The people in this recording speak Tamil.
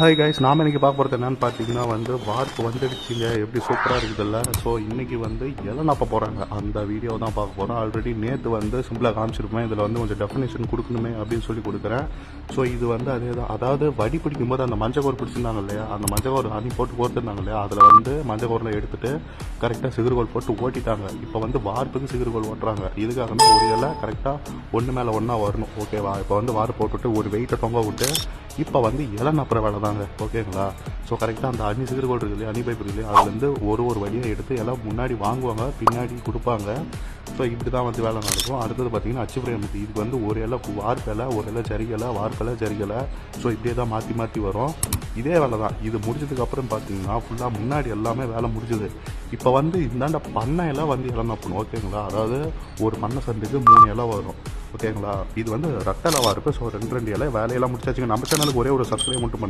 ஹாய் கைஸ், நாம் இன்றைக்கி பார்க்க போகிறது என்னென்னு பார்த்தீங்கன்னா வார்ப்பு வந்துடுச்சிங்க. எப்படி சூப்பராக இருக்குதுல்ல. ஸோ இன்றைக்கி இலை நப்ப போகிறாங்க. அந்த வீடியோ தான் பார்க்க போகிறோம். ஆல்ரெடி நேற்று சிம்பிளாக காமிச்சிருப்பேன். இதில் கொஞ்சம் டெஃபினேஷன் கொடுக்கணுமே அப்படின்னு சொல்லி கொடுக்குறேன். ஸோ இது அதே தான். அதாவது வடி பிடிக்கும் போது அந்த மஞ்சக்கோர் பிடிச்சிருந்தாங்க இல்லையா, அந்த மஞ்சக்கோர் அணி போட்டு கோர்த்துருந்தாங்க இல்லையா, அதில் மஞ்சக்கோரில் எடுத்துகிட்டு கரெக்டாக சிறுகோல் போட்டு ஓட்டிட்டாங்க. இப்போ வார்ப்புக்கு சிறுகோல் ஓட்டுறாங்க. இதுக்காக ஒரு இலை கரெக்டாக ஒன்று மேலே ஒன்றா வரணும். ஓகேவா? இப்போ வார்ப்பு போட்டுவிட்டு ஒரு வெயிட்டை தொங்க விட்டு இப்போ இலை நப்புற வேலை தாங்க. ஓகேங்களா? ஸோ கரெக்டாக அந்த அணி சிறுகோல் இருக்குது இல்லையா, அணி பைப் இருக்குது இல்லையா, அதுலேருந்து ஒரு வழியை எடுத்து எல்லாம் முன்னாடி வாங்குவாங்க, பின்னாடி கொடுப்பாங்க. ஸோ இப்படி தான் வேலை நடக்கும். அடுத்தது பார்த்தீங்கன்னா அச்சு ஃப்ரேம். இதுக்கு ஒரு இலை வார்ப்பலை, ஒரு இலை ஜரிகலை, வார்ப்பலை ஜரிகலை. ஸோ இப்படியே தான் மாற்றி மாற்றி வரும். இதே வேலை தான். இது முடிஞ்சதுக்கப்புறம் பார்த்தீங்கன்னா ஃபுல்லாக முன்னாடி எல்லாமே வேலை முடிஞ்சுது. இப்போ இந்தாண்ட பண்ணை இலை இலை நப்பணும். ஓகேங்களா? அதாவது ஒரு பண்ணை சண்டுக்கு 3 இலை வரும். ஓகேங்களா? இது ரெட்டை இலை வார்ப்பு. ஸோ 2 இலை வேலையெல்லாம் முடிச்சாச்சுங்க. நம்ம சேனலுக்கு ஒரே ஒரு சப்ஸ்கிரைப் மட்டும்